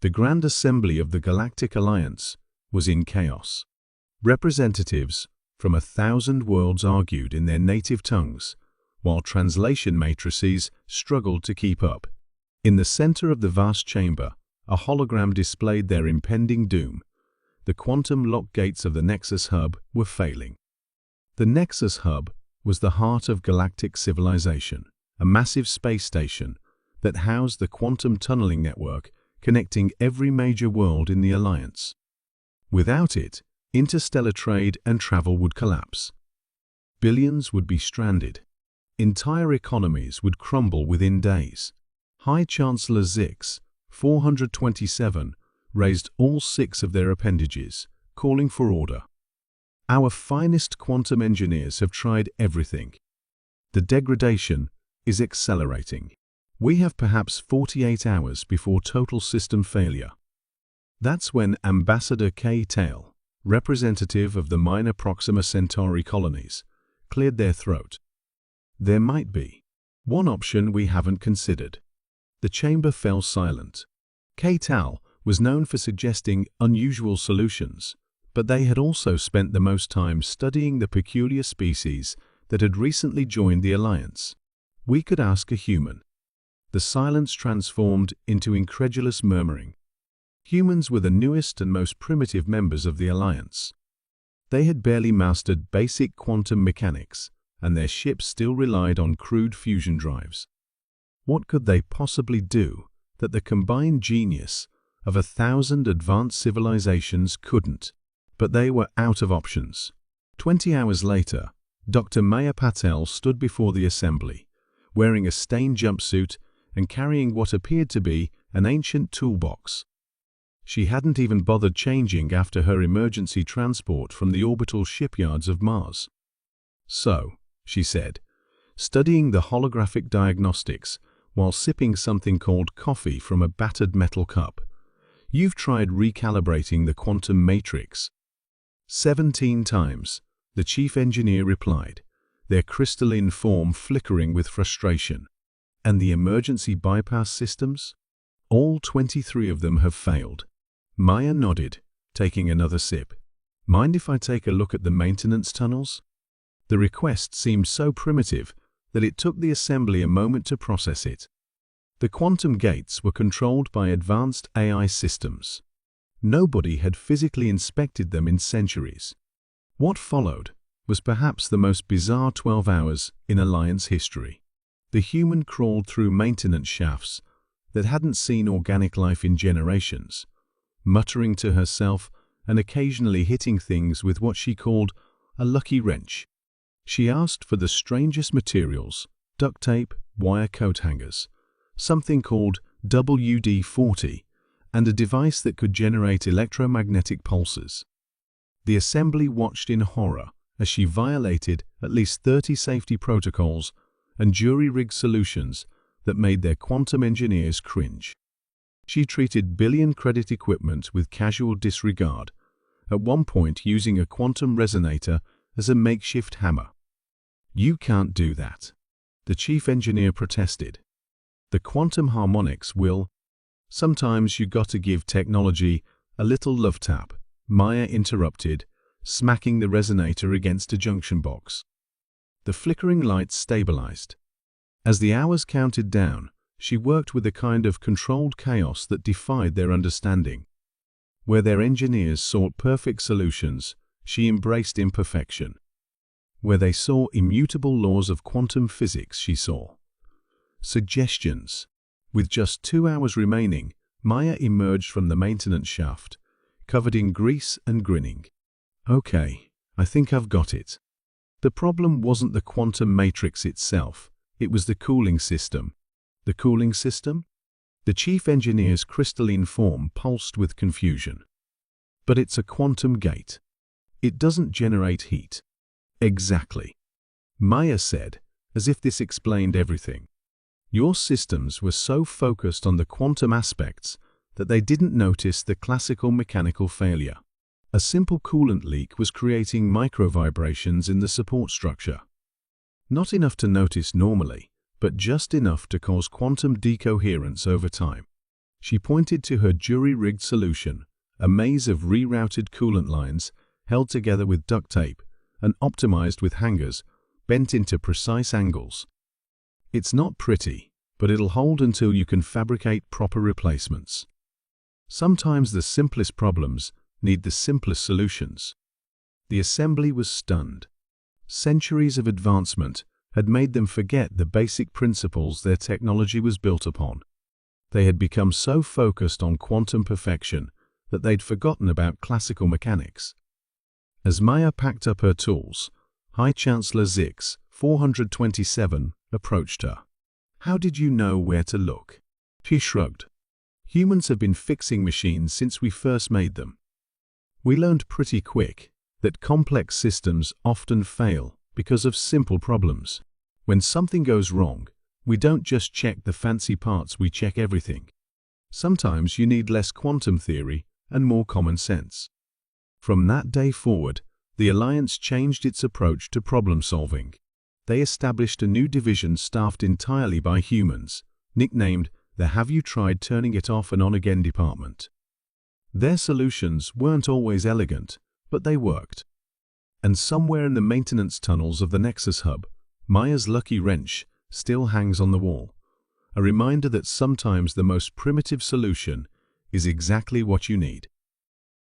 The Grand Assembly of the Galactic Alliance was in chaos. Representatives from 1,000 worlds argued in their native tongues, while translation matrices struggled to keep up. In the center of the vast chamber, a hologram displayed their impending doom. The quantum lock gates of the Nexus Hub were failing. The Nexus Hub was the heart of galactic civilization, a massive space station that housed the quantum tunneling network connecting every major world in the Alliance. Without it, interstellar trade and travel would collapse. Billions would be stranded. Entire economies would crumble within days. High Chancellor Zix, 427, raised all 6 of their appendages, calling for order. Our finest quantum engineers have tried everything. The degradation is accelerating. We have perhaps 48 hours before total system failure. That's when Ambassador K. Tail, representative of the minor Proxima Centauri colonies, cleared their throat. There might be one option we haven't considered. The chamber fell silent. K. Tal was known for suggesting unusual solutions, but they had also spent the most time studying the peculiar species that had recently joined the Alliance. We could ask a human. The silence transformed into incredulous murmuring. Humans were the newest and most primitive members of the Alliance. They had barely mastered basic quantum mechanics, and their ships still relied on crude fusion drives. What could they possibly do that the combined genius of 1,000 advanced civilizations couldn't? But they were out of options. 20 hours later, Dr. Maya Patel stood before the assembly, wearing a stained jumpsuit and carrying what appeared to be an ancient toolbox. She hadn't even bothered changing after her emergency transport from the orbital shipyards of Mars. "So," she said, studying the holographic diagnostics while sipping something called coffee from a battered metal cup, "you've tried recalibrating the quantum matrix." 17 times, the chief engineer replied, their crystalline form flickering with frustration. "And the emergency bypass systems? All 23 of them have failed." Maya nodded, taking another sip. "Mind if I take a look at the maintenance tunnels?" The request seemed so primitive that it took the assembly a moment to process it. The quantum gates were controlled by advanced AI systems. Nobody had physically inspected them in centuries. What followed was perhaps the most bizarre 12 hours in Alliance history. The human crawled through maintenance shafts that hadn't seen organic life in generations, muttering to herself and occasionally hitting things with what she called a lucky wrench. She asked for the strangest materials, duct tape, wire coat hangers, something called WD-40, and a device that could generate electromagnetic pulses. The assembly watched in horror as she violated at least 30 safety protocols and jury-rigged solutions that made their quantum engineers cringe. She treated billion-credit equipment with casual disregard, at one point using a quantum resonator as a makeshift hammer. "You can't do that," the chief engineer protested. "The quantum harmonics will—" "Sometimes you gotta give technology a little love tap," Maya interrupted, smacking the resonator against a junction box. The flickering lights stabilized. As the hours counted down, she worked with a kind of controlled chaos that defied their understanding. Where their engineers sought perfect solutions, she embraced imperfection. Where they saw immutable laws of quantum physics, she saw suggestions. With just 2 hours remaining, Maya emerged from the maintenance shaft, covered in grease and grinning. "Okay, I think I've got it." The problem wasn't the quantum matrix itself, it was the cooling system. The cooling system? The chief engineer's crystalline form pulsed with confusion. "But it's a quantum gate. It doesn't generate heat." "Exactly," Maya said, as if this explained everything. "Your systems were so focused on the quantum aspects that they didn't notice the classical mechanical failure. A simple coolant leak was creating microvibrations in the support structure. Not enough to notice normally, but just enough to cause quantum decoherence over time." She pointed to her jury-rigged solution, a maze of rerouted coolant lines held together with duct tape and optimized with hangers bent into precise angles. It's not pretty, but it'll hold until you can fabricate proper replacements. Sometimes the simplest problems need the simplest solutions. The assembly was stunned. Centuries of advancement had made them forget the basic principles their technology was built upon. They had become so focused on quantum perfection that they'd forgotten about classical mechanics. As Maya packed up her tools, High Chancellor Zix, 427, approached her. "How did you know where to look?" She shrugged. "Humans have been fixing machines since we first made them. We learned pretty quick that complex systems often fail because of simple problems. When something goes wrong, we don't just check the fancy parts, we check everything. Sometimes you need less quantum theory and more common sense." From that day forward, the Alliance changed its approach to problem solving. They established a new division staffed entirely by humans, nicknamed the "Have You Tried Turning It Off and On Again" department. Their solutions weren't always elegant, but they worked. And somewhere in the maintenance tunnels of the Nexus Hub, Maya's lucky wrench still hangs on the wall, a reminder that sometimes the most primitive solution is exactly what you need.